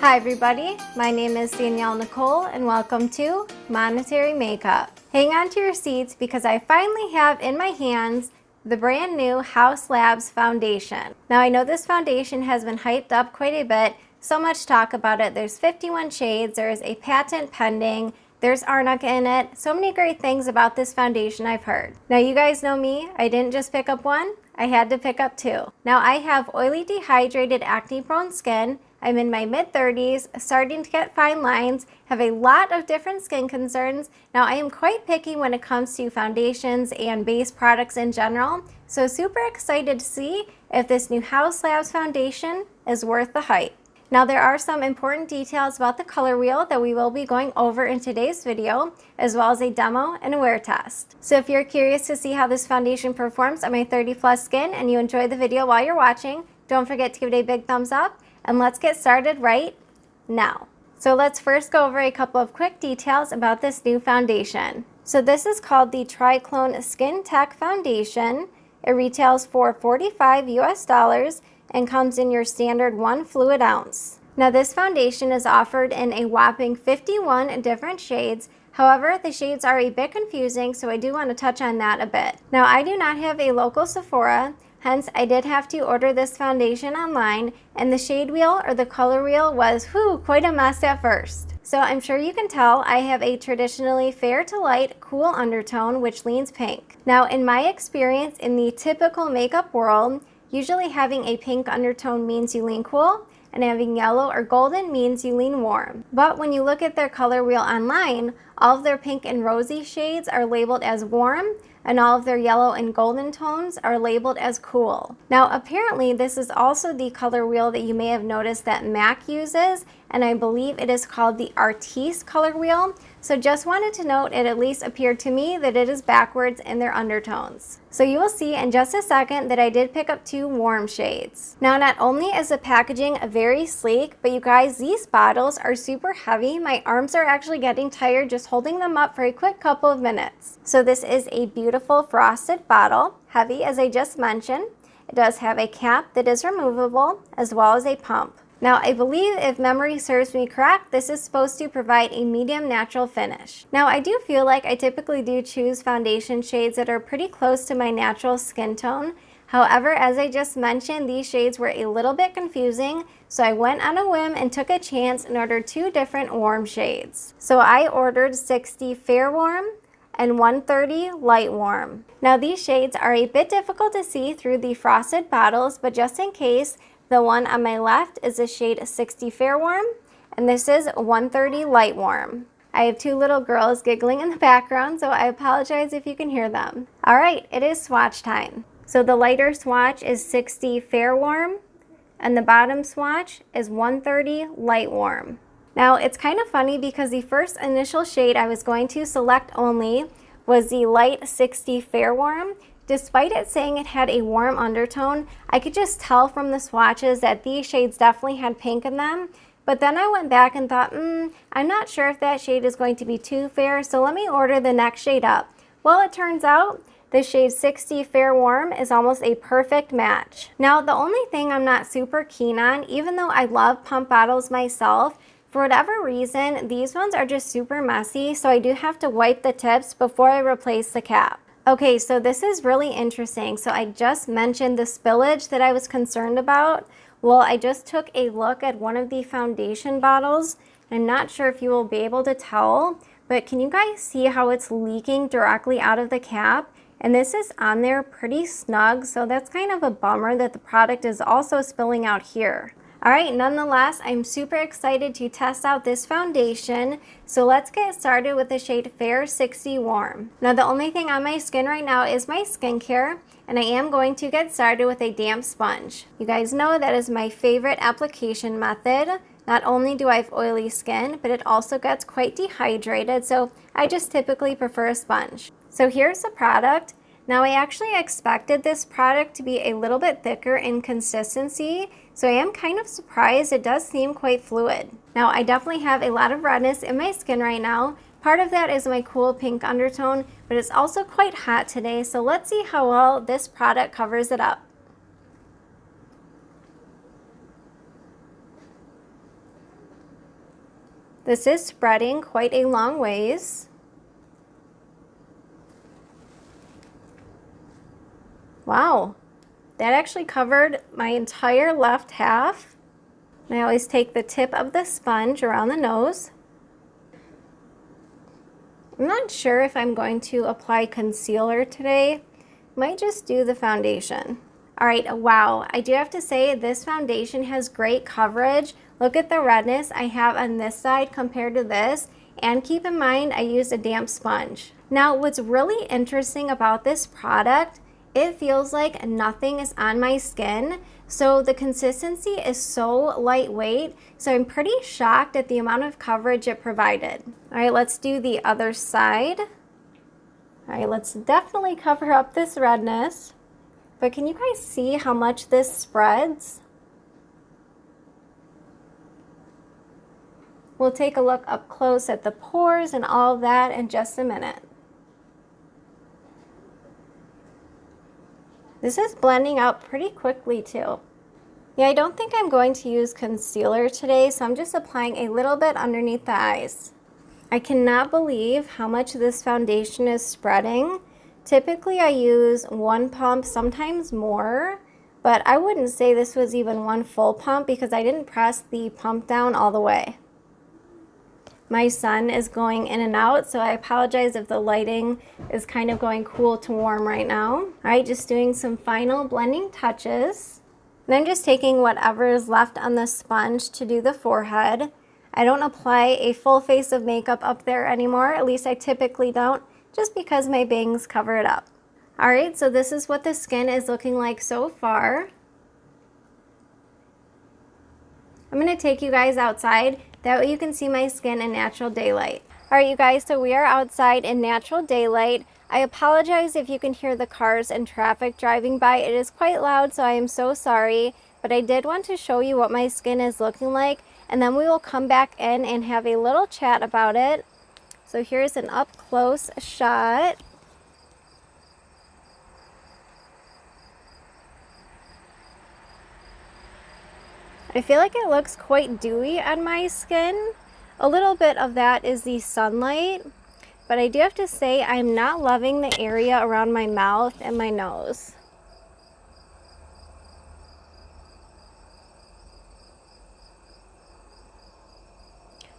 Hi everybody, my name is Danielle Nicole and welcome to Monetary Makeup. Hang on to your seats because I finally have in my hands the brand new Haus foundation. Now I know this foundation has been hyped up quite a bit, so much talk about it. There's 51 shades, there is a patent pending, there's Arnica in it, so many great things about this foundation I've heard. Now you guys know me, I didn't just pick up one, I had to pick up two. Now I have oily dehydrated acne prone skin. I'm in my mid-30s, starting to get fine lines, have a lot of different skin concerns. Now I am quite picky when it comes to foundations and base products in general, so super excited to see if this new Haus foundation is worth the hype. Now there are some important details about the color wheel that we will be going over in today's video, as well as a demo and a wear test. So if you're curious to see how this foundation performs on my 30+ skin and you enjoy the video while you're watching, don't forget to give it a big thumbs up. And let's get started right now. So let's first go over a couple of quick details about this new foundation. So this is called the Triclone Skin Tech Foundation. It retails for $45 US and comes in your standard 1 fluid ounce. Now this foundation is offered in a whopping 51 different shades. However, the shades are a bit confusing, so I do want to touch on that a bit. Now I do not have a local Sephora, hence I did have to order this foundation online, and the shade wheel or the color wheel was quite a mess at first. So I'm sure you can tell I have a traditionally fair to light cool undertone which leans pink. Now in my experience in the typical makeup world, usually having a pink undertone means you lean cool, and having yellow or golden means you lean warm. But when you look at their color wheel online, all of their pink and rosy shades are labeled as warm, and all of their yellow and golden tones are labeled as cool. Now apparently this is also the color wheel that you may have noticed that MAC uses, and I believe it is called the Artiste color wheel. So just wanted to note, it at least appeared to me that it is backwards in their undertones. So you will see in just a second that I did pick up two warm shades. Now not only is the packaging very sleek, but you guys, these bottles are super heavy. My arms are actually getting tired just holding them up for a quick couple of minutes. So this is a beautiful frosted bottle, heavy as I just mentioned. It does have a cap that is removable as well as a pump. Now I believe, if memory serves me correct, this is supposed to provide a medium natural finish. Now I do feel like I typically do choose foundation shades that are pretty close to my natural skin tone. However, as I just mentioned, these shades were a little bit confusing, so I went on a whim and took a chance and ordered two different warm shades. So I ordered 60 Fair Warm and 130 Light Warm. Now these shades are a bit difficult to see through the frosted bottles, but just in case, the one on my left is a shade 60 Fair Warm, and this is 130 Light Warm. I have two little girls giggling in the background, so I apologize if you can hear them. All right, it is swatch time. So the lighter swatch is 60 Fair Warm, and the bottom swatch is 130 Light Warm. Now it's kind of funny because the first initial shade I was going to select only was the light 60 Fair Warm. Despite it saying it had a warm undertone, I could just tell from the swatches that these shades definitely had pink in them. But then I went back and thought, I'm not sure if that shade is going to be too fair, so let me order the next shade up. Well, it turns out the shade 60 Fair Warm is almost a perfect match. Now, the only thing I'm not super keen on, even though I love pump bottles myself, for whatever reason, these ones are just super messy, so I do have to wipe the tips before I replace the cap. Okay, so this is really interesting. So I just mentioned the spillage that I was concerned about. Well, I just took a look at one of the foundation bottles. I'm not sure if you will be able to tell, but can you guys see how it's leaking directly out of the cap? And this is on there pretty snug, so that's kind of a bummer that the product is also spilling out here. All right, nonetheless, I'm super excited to test out this foundation. So let's get started with the shade Fair 60 Warm. Now the only thing on my skin right now is my skincare, and I am going to get started with a damp sponge. You guys know that is my favorite application method. Not only do I have oily skin, but it also gets quite dehydrated, so I just typically prefer a sponge. So here's the product. Now I actually expected this product to be a little bit thicker in consistency, so I am kind of surprised. It does seem quite fluid. Now I definitely have a lot of redness in my skin right now. Part of that is my cool pink undertone, but it's also quite hot today, so let's see how well this product covers it up. This is spreading quite a long ways. Wow, that actually covered my entire left half. And I always take the tip of the sponge around the nose. I'm not sure if I'm going to apply concealer today. Might just do the foundation. All right, wow, I do have to say this foundation has great coverage. Look at the redness I have on this side compared to this. And keep in mind, I used a damp sponge. Now, what's really interesting about this product, it feels like nothing is on my skin. So the consistency is so lightweight. So I'm pretty shocked at the amount of coverage it provided. All right, let's do the other side. All right, let's definitely cover up this redness. But can you guys see how much this spreads? We'll take a look up close at the pores and all of that in just a minute. This is blending out pretty quickly too. Yeah, I don't think I'm going to use concealer today, so I'm just applying a little bit underneath the eyes. I cannot believe how much this foundation is spreading. Typically I use one pump, sometimes more, but I wouldn't say this was even one full pump because I didn't press the pump down all the way. My son is going in and out, so I apologize if the lighting is kind of going cool to warm right now. All right, just doing some final blending touches. And I'm just taking whatever is left on the sponge to do the forehead. I don't apply a full face of makeup up there anymore, at least I typically don't, just because my bangs cover it up. All right, so this is what the skin is looking like so far. I'm gonna take you guys outside. That way you can see my skin in natural daylight. All right, you guys, so we are outside in natural daylight. I apologize if you can hear the cars and traffic driving by. It is quite loud, so I am so sorry. But I did want to show you what my skin is looking like, and then we will come back in and have a little chat about it. So here's an up close shot. I feel like it looks quite dewy on my skin. A little bit of that is the sunlight, but I do have to say I'm not loving the area around my mouth and my nose.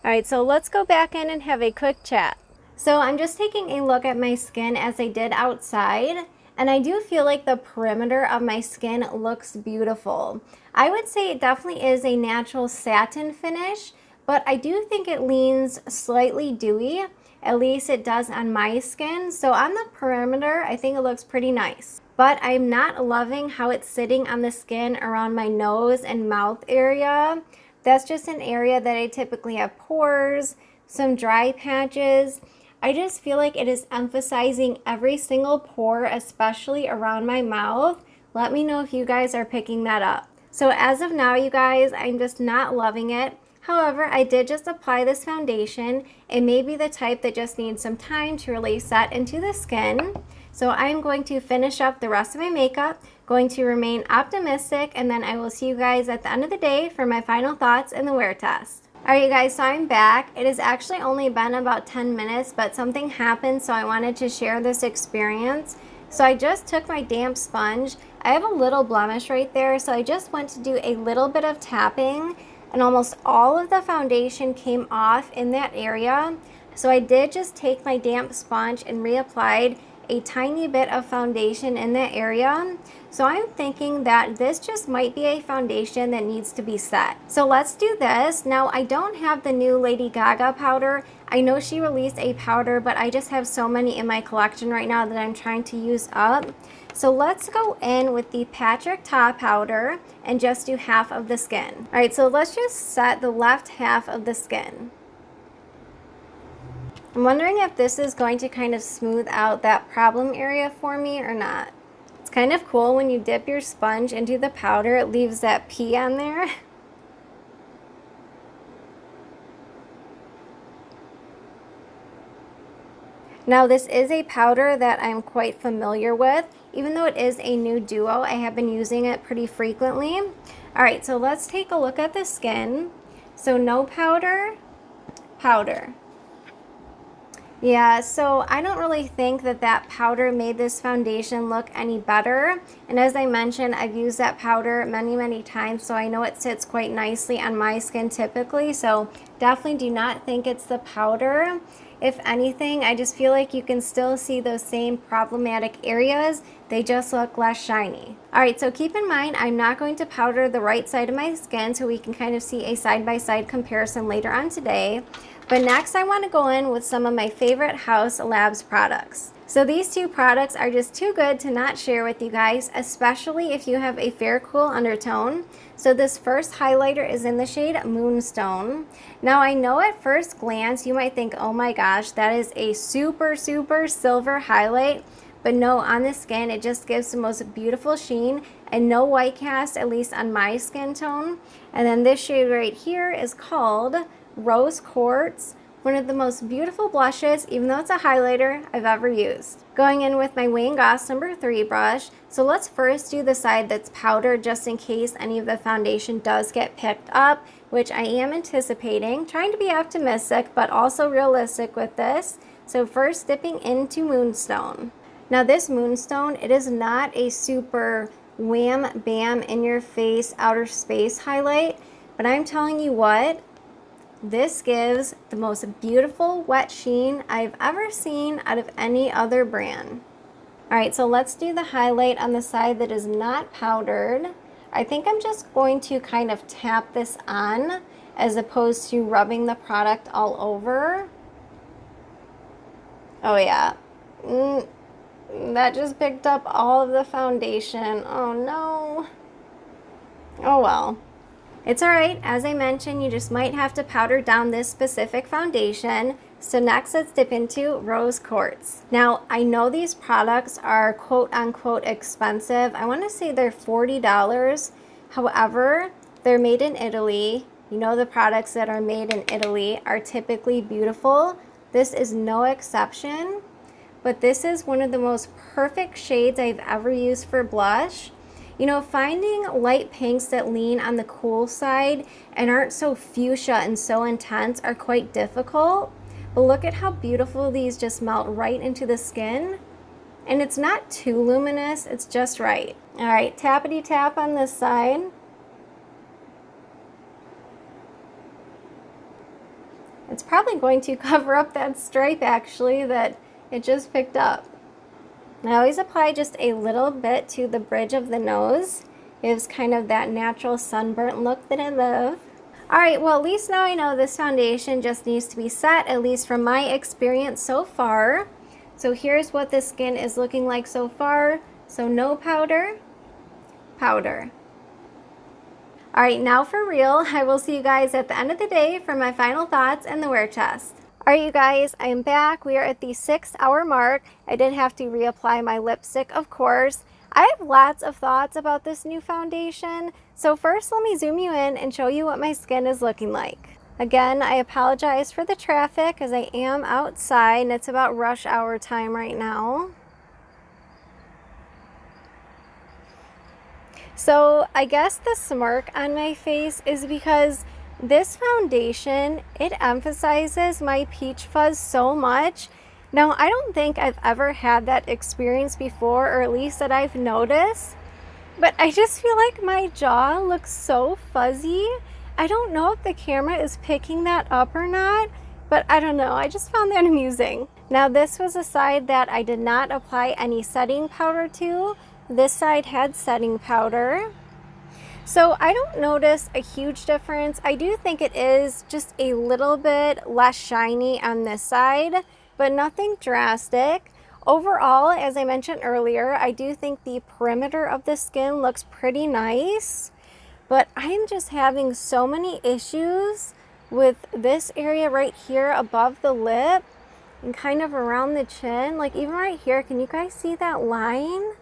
All right, so let's go back in and have a quick chat. So I'm just taking a look at my skin as I did outside, and I do feel like the perimeter of my skin looks beautiful. I would say it definitely is a natural satin finish, but I do think it leans slightly dewy. At least it does on my skin. So on the perimeter, I think it looks pretty nice. But I'm not loving how it's sitting on the skin around my nose and mouth area. That's just an area that I typically have pores, some dry patches. I just feel like it is emphasizing every single pore, especially around my mouth. Let me know if you guys are picking that up. So as of now, you guys, I'm just not loving it. However, I did just apply this foundation. It may be the type that just needs some time to really set into the skin. So I'm going to finish up the rest of my makeup, going to remain optimistic, and then I will see you guys at the end of the day for my final thoughts and the wear test. All right, you guys, so I'm back. It has actually only been about 10 minutes, but something happened, so I wanted to share this experience. So I just took my damp sponge. I have a little blemish right there, so I just went to do a little bit of tapping, and almost all of the foundation came off in that area. So I did just take my damp sponge and reapplied a tiny bit of foundation in that area. So I'm thinking that this just might be a foundation that needs to be set. So let's do this. Now I don't have the new Lady Gaga powder. I know she released a powder, but I just have so many in my collection right now that I'm trying to use up. So let's go in with the Patrick Ta powder and just do half of the skin. All right, so let's just set the left half of the skin. I'm wondering if this is going to kind of smooth out that problem area for me or not. It's kind of cool when you dip your sponge into the powder, it leaves that pea on there. Now this is a powder that I'm quite familiar with. Even though it is a new duo, I have been using it pretty frequently. All right, so let's take a look at the skin. So no powder, Powder. Yeah, so I don't really think that that powder made this foundation look any better. And as I mentioned, I've used that powder many, many times, so I know it sits quite nicely on my skin typically. So definitely do not think it's the powder. If anything, I just feel like you can still see those same problematic areas. They just look less shiny. All right, so keep in mind, I'm not going to powder the right side of my skin so we can kind of see a side-by-side comparison later on today. But next I want to go in with some of my favorite Haus Labs products. So these two products are just too good to not share with you guys, especially if you have a fair cool undertone. So this first highlighter is in the shade Moonstone. Now I know at first glance you might think, oh my gosh, that is a super, super silver highlight. But no, on the skin it just gives the most beautiful sheen and no white cast, at least on my skin tone. And then this shade right here is called Rose Quartz, one of the most beautiful blushes, even though it's a highlighter, I've ever used. Going in with my Wayne Goss number 3 brush. So let's first do the side that's powdered just in case any of the foundation does get picked up, which I am anticipating, trying to be optimistic but also realistic with this. So first dipping into Moonstone. Now this Moonstone, it is not a super wham bam in your face outer space highlight, but I'm telling you what, this gives the most beautiful wet sheen I've ever seen out of any other brand. All right, so let's do the highlight on the side that is not powdered. I think I'm just going to kind of tap this on as opposed to rubbing the product all over. Oh yeah, that just picked up all of the foundation. Oh no. Oh well. It's alright, as I mentioned, you just might have to powder down this specific foundation. So next let's dip into Rose Quartz. Now I know these products are quote unquote expensive. I want to say they're $40. However, they're made in Italy. You know the products that are made in Italy are typically beautiful. This is no exception. But this is one of the most perfect shades I've ever used for blush. You know, finding light pinks that lean on the cool side and aren't so fuchsia and so intense are quite difficult. But look at how beautiful these just melt right into the skin. And it's not too luminous, it's just right. All right, tappity tap on this side. It's probably going to cover up that stripe actually that it just picked up. I always apply just a little bit to the bridge of the nose. Gives kind of that natural sunburnt look that I love. Alright, well at least now I know this foundation just needs to be set, at least from my experience so far. So here's what the skin is looking like so far. So no powder, powder. Alright, now for real, I will see you guys at the end of the day for my final thoughts and the wear test. Alright you guys, I am back. We are at the 6-hour mark. I did have to reapply my lipstick, of course. I have lots of thoughts about this new foundation. So first let me zoom you in and show you what my skin is looking like. Again, I apologize for the traffic as I am outside and it's about rush hour time right now. So I guess the smirk on my face is because this foundation, it emphasizes my peach fuzz so much. Now, I don't think I've ever had that experience before, or at least that I've noticed, but I just feel like my jaw looks so fuzzy. I don't know if the camera is picking that up or not, but I don't know. I just found that amusing. Now, this was a side that I did not apply any setting powder to. This side had setting powder. So I don't notice a huge difference. I do think it is just a little bit less shiny on this side, but nothing drastic. Overall, as I mentioned earlier, I do think the perimeter of the skin looks pretty nice, but I'm just having so many issues with this area right here above the lip and kind of around the chin. Like even right here, can you guys see that line?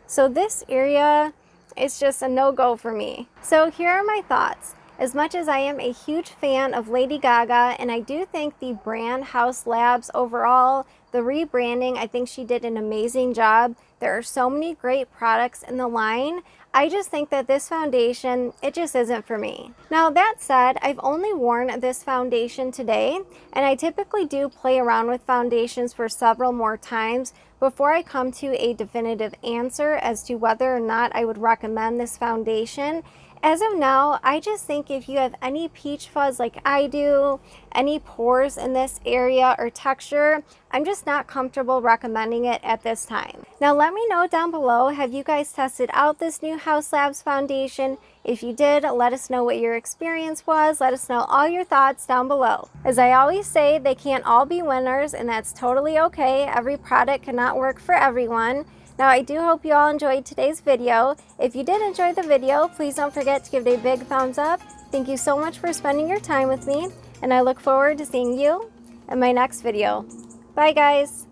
So this area, it's just a no-go for me. So here are my thoughts. As much as I am a huge fan of Lady Gaga, and I do think the brand Haus Labs overall, the rebranding, I think she did an amazing job. There are so many great products in the line. I just think that this foundation, it just isn't for me. Now that said, I've only worn this foundation today, and I typically do play around with foundations for several more times before I come to a definitive answer as to whether or not I would recommend this foundation. As of now, I just think if you have any peach fuzz like I do, any pores in this area or texture, I'm just not comfortable recommending it at this time. Now let me know down below, have you guys tested out this new Haus Labs foundation? If you did, let us know what your experience was. Let us know all your thoughts down below. As I always say, they can't all be winners, and that's totally okay. Every product cannot work for everyone. Now, I do hope you all enjoyed today's video. If you did enjoy the video, please don't forget to give it a big thumbs up. Thank you so much for spending your time with me, and I look forward to seeing you in my next video. Bye, guys.